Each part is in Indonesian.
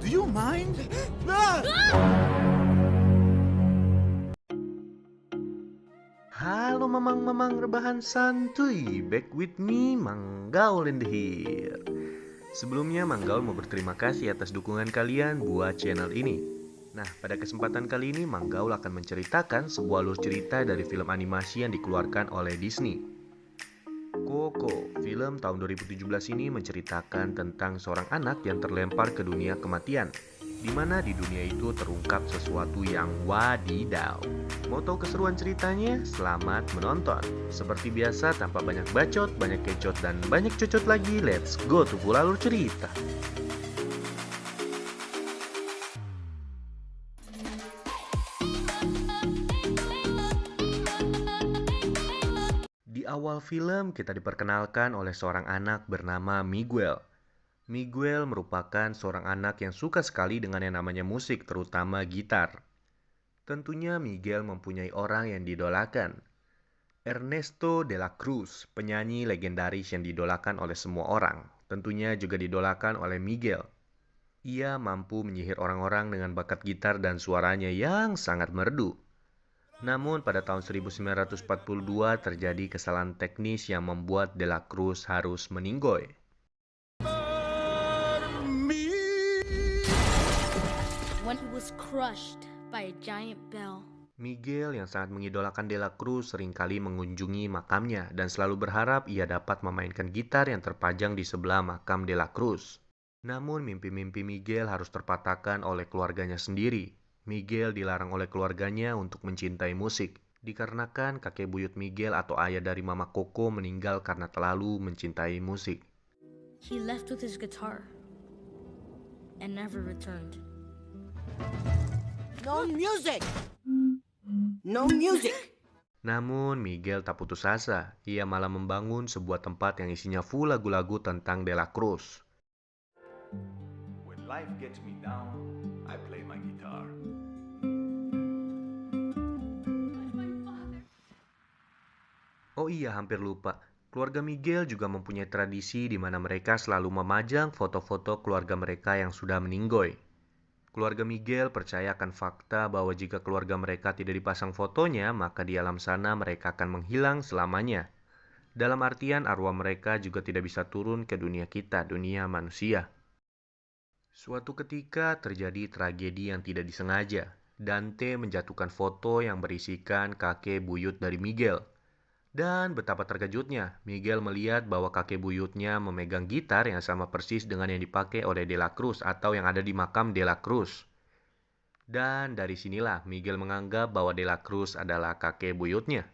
Do you mind? Halo mamang-mamang rebahan santuy, back with me Manggaul in the here. Sebelumnya Manggaul mau berterima kasih atas dukungan kalian buat channel ini. Nah, pada kesempatan kali ini Manggaul akan menceritakan sebuah alur cerita dari film animasi yang dikeluarkan oleh Disney. Coco, film tahun 2017 ini menceritakan tentang seorang anak yang terlempar ke dunia kematian, di mana di dunia itu terungkap sesuatu yang wadidaw. Mau tahu keseruan ceritanya? Selamat menonton. Seperti biasa, tanpa banyak bacot, banyak kecot, dan banyak cocot lagi, let's go to full alur cerita. Di awal film, kita diperkenalkan oleh seorang anak bernama Miguel. Miguel merupakan seorang anak yang suka sekali dengan yang namanya musik, terutama gitar. Tentunya Miguel mempunyai orang yang didolakan. Ernesto de la Cruz, penyanyi legendaris yang didolakan oleh semua orang. Tentunya juga didolakan oleh Miguel. Ia mampu menyihir orang-orang dengan bakat gitar dan suaranya yang sangat merdu. Namun pada tahun 1942 terjadi kesalahan teknis yang membuat de la Cruz harus meninggoy. When he was crushed by a giant bell. Miguel yang sangat mengidolakan de la Cruz seringkali mengunjungi makamnya dan selalu berharap ia dapat memainkan gitar yang terpajang di sebelah makam de la Cruz. Namun mimpi-mimpi Miguel harus terpatahkan oleh keluarganya sendiri. Miguel dilarang oleh keluarganya untuk mencintai musik, dikarenakan kakek buyut Miguel atau ayah dari Mama Coco meninggal karena terlalu mencintai musik. He left with his guitar and never returned. No music! No music! Namun Miguel tak putus asa, ia malah membangun sebuah tempat yang isinya full lagu-lagu tentang de la Cruz. When life gets me down, I play my guitar. Oh iya, hampir lupa. Keluarga Miguel juga mempunyai tradisi di mana mereka selalu memajang foto-foto keluarga mereka yang sudah meninggoy. Keluarga Miguel percaya akan fakta bahwa jika keluarga mereka tidak dipasang fotonya, maka di alam sana mereka akan menghilang selamanya. Dalam artian arwah mereka juga tidak bisa turun ke dunia kita, dunia manusia. Suatu ketika terjadi tragedi yang tidak disengaja. Dante menjatuhkan foto yang berisikan kakek buyut dari Miguel. Dan betapa terkejutnya, Miguel melihat bahwa kakek buyutnya memegang gitar yang sama persis dengan yang dipakai oleh de la Cruz atau yang ada di makam de la Cruz. Dan dari sinilah Miguel menganggap bahwa de la Cruz adalah kakek buyutnya.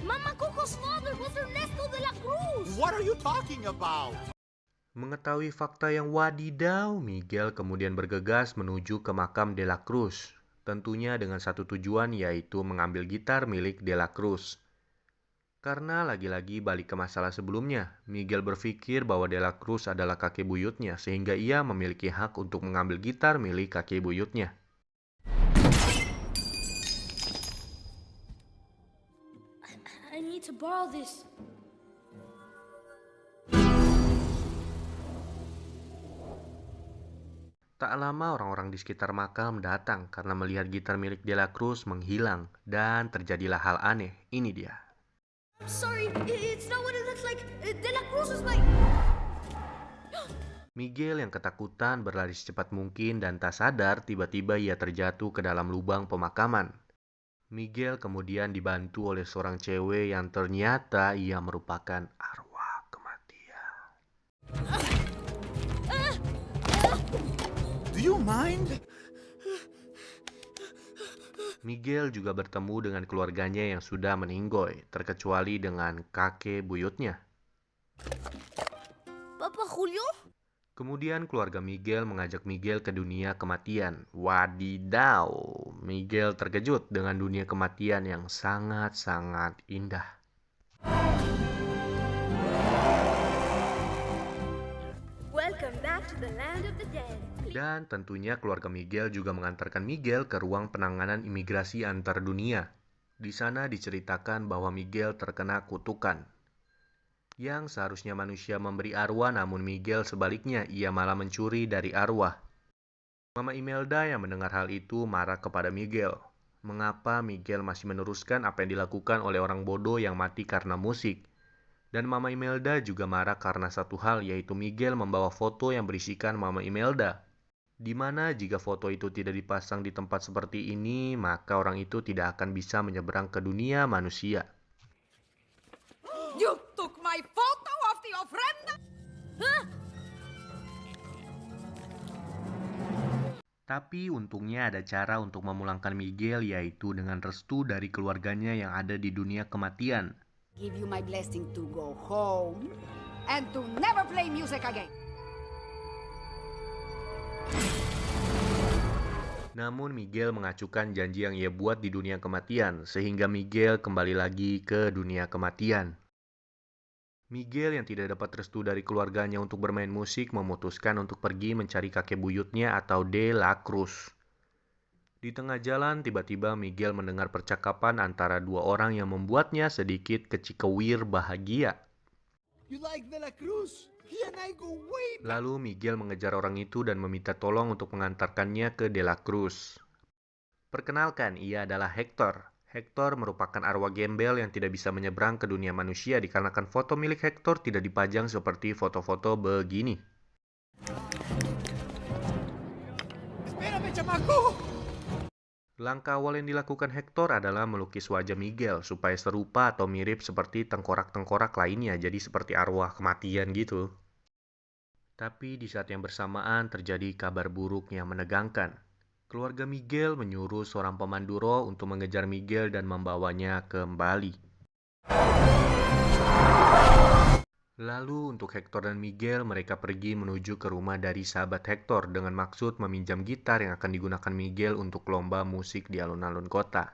Mama Coco's father was Ernesto de la Cruz. What are you talking about? Mengetahui fakta yang wadidaw, Miguel kemudian bergegas menuju ke makam de la Cruz. Tentunya dengan satu tujuan, yaitu mengambil gitar milik de la Cruz. Karena lagi-lagi balik ke masalah sebelumnya, Miguel berpikir bahwa de la Cruz adalah kakek buyutnya, sehingga ia memiliki hak untuk mengambil gitar milik kakek buyutnya. I need to borrow this. Tak lama orang-orang di sekitar makam datang karena melihat gitar milik de la Cruz menghilang, dan terjadilah hal aneh. Ini dia. I'm sorry, it's not what it looks like. De la Cruz is my... Miguel yang ketakutan berlari secepat mungkin dan tak sadar tiba-tiba ia terjatuh ke dalam lubang pemakaman. Miguel kemudian dibantu oleh seorang cewek yang ternyata ia merupakan arwah kematian. Do you mind? Miguel juga bertemu dengan keluarganya yang sudah meninggoy, terkecuali dengan kakek buyutnya. Papa Julio? Kemudian keluarga Miguel mengajak Miguel ke dunia kematian. Wadidaw, Miguel terkejut dengan dunia kematian yang sangat-sangat indah. Welcome back to the land of the dead. Dan tentunya keluarga Miguel juga mengantarkan Miguel ke ruang penanganan imigrasi antar dunia. Di sana diceritakan bahwa Miguel terkena kutukan. Yang seharusnya manusia memberi arwah, namun Miguel sebaliknya, ia malah mencuri dari arwah. Mama Imelda yang mendengar hal itu marah kepada Miguel. Mengapa Miguel masih meneruskan apa yang dilakukan oleh orang bodoh yang mati karena musik? Dan Mama Imelda juga marah karena satu hal, yaitu Miguel membawa foto yang berisikan Mama Imelda. Di mana jika foto itu tidak dipasang di tempat seperti ini, maka orang itu tidak akan bisa menyeberang ke dunia manusia. You took my photo of the ofrenda! Tapi untungnya ada cara untuk memulangkan Miguel, yaitu dengan restu dari keluarganya yang ada di dunia kematian. Give you my blessing to go home and to never play music again. Namun Miguel mengacukan janji yang ia buat di dunia kematian, sehingga Miguel kembali lagi ke dunia kematian. Miguel yang tidak dapat restu dari keluarganya untuk bermain musik memutuskan untuk pergi mencari kakek buyutnya atau De La Cruz. Di tengah jalan, tiba-tiba Miguel mendengar percakapan antara dua orang yang membuatnya sedikit kecikewir bahagia. You like De La Cruz? He and I go way back. Lalu Miguel mengejar orang itu dan meminta tolong untuk mengantarkannya ke De La Cruz. Perkenalkan, ia adalah Hector. Hector merupakan arwah gembel yang tidak bisa menyeberang ke dunia manusia dikarenakan foto milik Hector tidak dipajang seperti foto-foto begini. Espérame, chamaco. Langkah awal yang dilakukan Hector adalah melukis wajah Miguel supaya serupa atau mirip seperti tengkorak-tengkorak lainnya, jadi seperti arwah kematian gitu. Tapi di saat yang bersamaan terjadi kabar buruk yang menegangkan. Keluarga Miguel menyuruh seorang pemandu roh untuk mengejar Miguel dan membawanya kembali. Lalu untuk Hector dan Miguel, mereka pergi menuju ke rumah dari sahabat Hector dengan maksud meminjam gitar yang akan digunakan Miguel untuk lomba musik di alun-alun kota.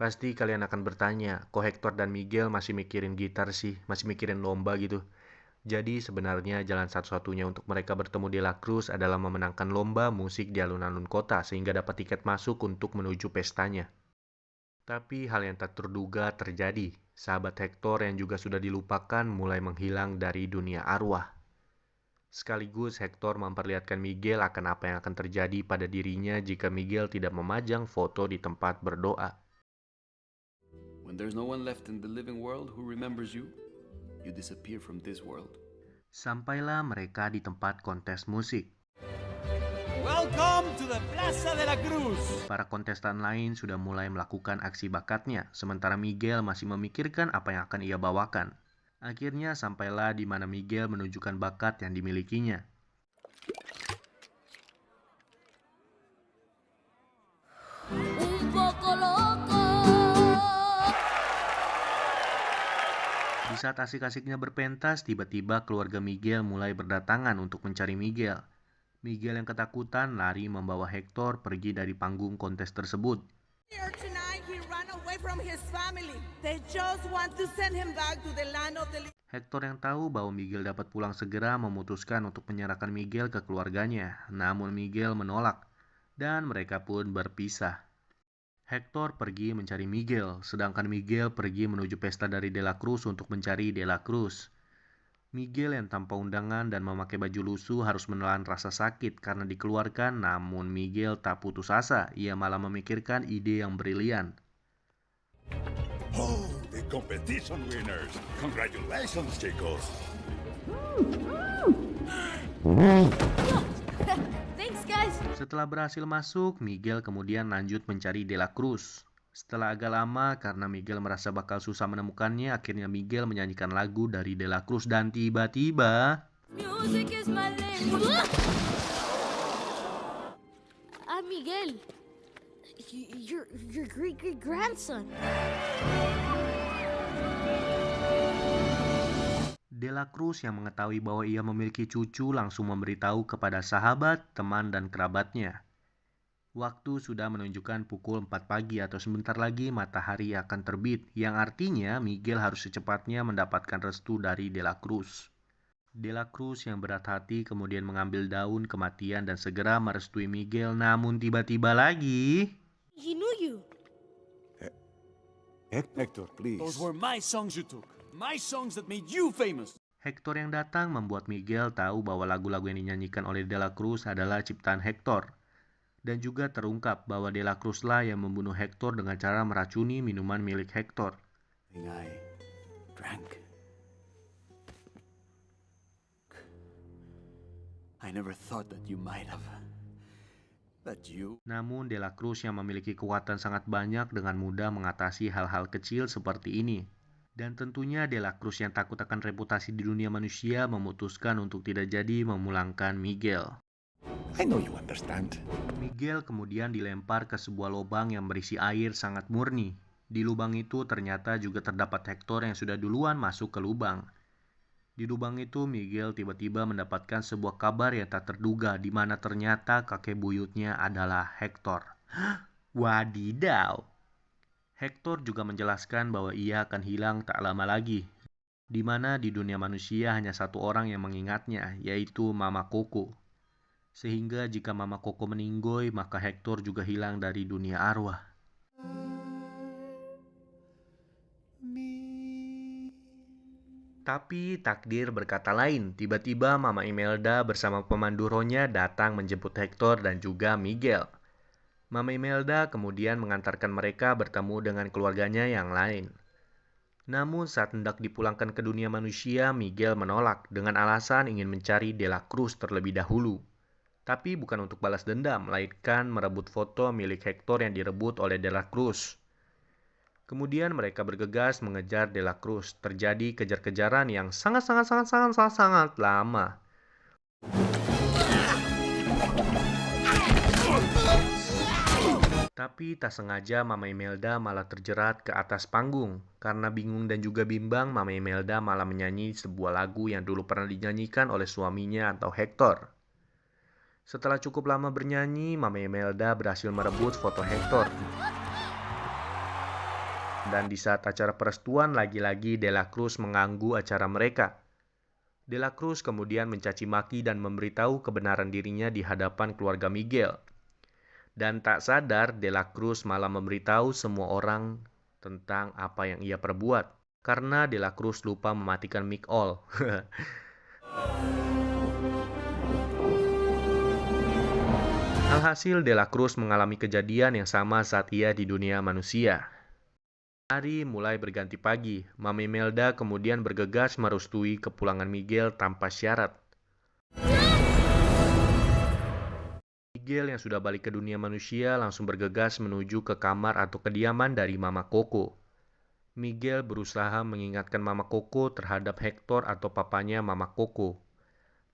Pasti kalian akan bertanya, kok Hector dan Miguel masih mikirin gitar sih? Masih mikirin lomba gitu? Jadi sebenarnya jalan satu-satunya untuk mereka bertemu De La Cruz adalah memenangkan lomba musik di alun-alun kota sehingga dapat tiket masuk untuk menuju pestanya. Tapi hal yang tak terduga terjadi. Sahabat Hector yang juga sudah dilupakan mulai menghilang dari dunia arwah. Sekaligus Hector memperlihatkan Miguel akan apa yang akan terjadi pada dirinya jika Miguel tidak memajang foto di tempat berdoa. When there's no one left in the living world who remembers you, you disappear from this world. Sampailah mereka di tempat kontes musik. Welcome to the Plaza de la Cruz. Para kontestan lain sudah mulai melakukan aksi bakatnya, sementara Miguel masih memikirkan apa yang akan ia bawakan. Akhirnya sampailah di mana Miguel menunjukkan bakat yang dimilikinya. Un poco loco. Di saat asik-asiknya berpentas, tiba-tiba keluarga Miguel mulai berdatangan untuk mencari Miguel. Miguel yang ketakutan lari membawa Hector pergi dari panggung kontes tersebut. Here tonight, he ran away from his family. They just want to send him back to the land of the Hector yang tahu bahwa Miguel dapat pulang segera memutuskan untuk menyerahkan Miguel ke keluarganya. Namun Miguel menolak dan mereka pun berpisah. Hector pergi mencari Miguel, sedangkan Miguel pergi menuju pesta dari De La Cruz untuk mencari De La Cruz. Miguel yang tanpa undangan dan memakai baju lusuh harus menelan rasa sakit karena dikeluarkan, namun Miguel tak putus asa, ia malah memikirkan ide yang brilian. Oh, the competition winners! Congratulations, chicos! Thanks, guys. Setelah berhasil masuk, Miguel kemudian lanjut mencari De La Cruz. Setelah agak lama, karena Miguel merasa bakal susah menemukannya, akhirnya Miguel menyanyikan lagu dari De La Cruz dan tiba-tiba... Music is my language. Miguel. Your great-great-grandson. De La Cruz yang mengetahui bahwa ia memiliki cucu langsung memberitahu kepada sahabat, teman, dan kerabatnya. Waktu sudah menunjukkan pukul 4 pagi atau sebentar lagi matahari akan terbit, yang artinya Miguel harus secepatnya mendapatkan restu dari De La Cruz. De La Cruz yang berat hati kemudian mengambil daun kematian dan segera merestui Miguel, namun tiba-tiba lagi... He knew you. Hector, please. Those were my songs you took. My songs that made you famous. Hector yang datang membuat Miguel tahu bahwa lagu-lagu yang dinyanyikan oleh De La Cruz adalah ciptaan Hector. Dan juga terungkap bahwa De La Cruz lah yang membunuh Hector dengan cara meracuni minuman milik Hector. I drank. I never thought that you might have. That you. Namun De La Cruz yang memiliki kekuatan sangat banyak dengan mudah mengatasi hal-hal kecil seperti ini. Dan tentunya De La Cruz yang takut akan reputasi di dunia manusia memutuskan untuk tidak jadi memulangkan Miguel. I know you understand. Miguel kemudian dilempar ke sebuah lubang yang berisi air sangat murni. Di lubang itu ternyata juga terdapat Hector yang sudah duluan masuk ke lubang. Di lubang itu Miguel tiba-tiba mendapatkan sebuah kabar yang tak terduga di mana ternyata kakek buyutnya adalah Hector. Wadidaw! Hector juga menjelaskan bahwa ia akan hilang tak lama lagi, di mana di dunia manusia hanya satu orang yang mengingatnya, yaitu Mama Coco. Sehingga jika Mama Coco meninggoy, maka Hector juga hilang dari dunia arwah. Tapi takdir berkata lain. Tiba-tiba Mama Imelda bersama pemandu rohnya datang menjemput Hector dan juga Miguel. Mama Imelda kemudian mengantarkan mereka bertemu dengan keluarganya yang lain. Namun saat hendak dipulangkan ke dunia manusia, Miguel menolak dengan alasan ingin mencari De La Cruz terlebih dahulu. Tapi bukan untuk balas dendam, melainkan merebut foto milik Hector yang direbut oleh De La Cruz. Kemudian mereka bergegas mengejar De La Cruz. Terjadi kejar-kejaran yang sangat lama. Tapi tak sengaja Mama Imelda malah terjerat ke atas panggung. Karena bingung dan juga bimbang, Mama Imelda malah menyanyi sebuah lagu yang dulu pernah dinyanyikan oleh suaminya atau Hector. Setelah cukup lama bernyanyi, Mama Imelda berhasil merebut foto Hector. Dan di saat acara perestuan, lagi-lagi De La Cruz mengganggu acara mereka. De La Cruz kemudian mencaci maki dan memberitahu kebenaran dirinya di hadapan keluarga Miguel. Dan tak sadar, De La Cruz malah memberitahu semua orang tentang apa yang ia perbuat. Karena De La Cruz lupa mematikan mic all. Alhasil, De La Cruz mengalami kejadian yang sama saat ia di dunia manusia. Hari mulai berganti pagi. Mama Imelda kemudian bergegas merestui kepulangan Miguel tanpa syarat. Miguel yang sudah balik ke dunia manusia langsung bergegas menuju ke kamar atau kediaman dari Mama Coco. Miguel berusaha mengingatkan Mama Coco terhadap Hector atau papanya Mama Coco.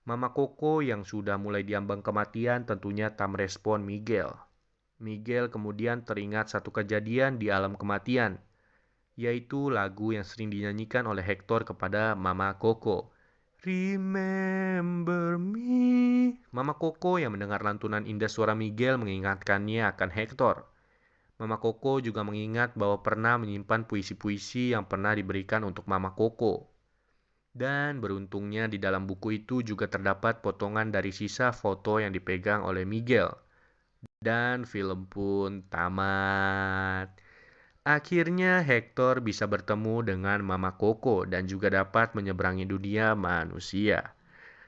Mama Coco yang sudah mulai diambang kematian tentunya tak merespon Miguel. Miguel kemudian teringat satu kejadian di alam kematian, yaitu lagu yang sering dinyanyikan oleh Hector kepada Mama Coco. Remember me. Mama Coco yang mendengar lantunan indah suara Miguel mengingatkannya akan Hector. Mama Coco juga mengingat bahwa pernah menyimpan puisi-puisi yang pernah diberikan untuk Mama Coco. Dan beruntungnya di dalam buku itu juga terdapat potongan dari sisa foto yang dipegang oleh Miguel. Dan film pun tamat. Akhirnya Hector bisa bertemu dengan Mama Coco dan juga dapat menyeberangi dunia manusia.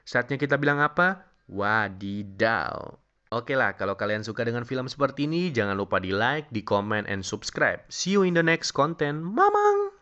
Saatnya kita bilang apa? Wadidaw. Oke lah, kalau kalian suka dengan film seperti ini, jangan lupa di like, di comment, and subscribe. See you in the next content. Mamang!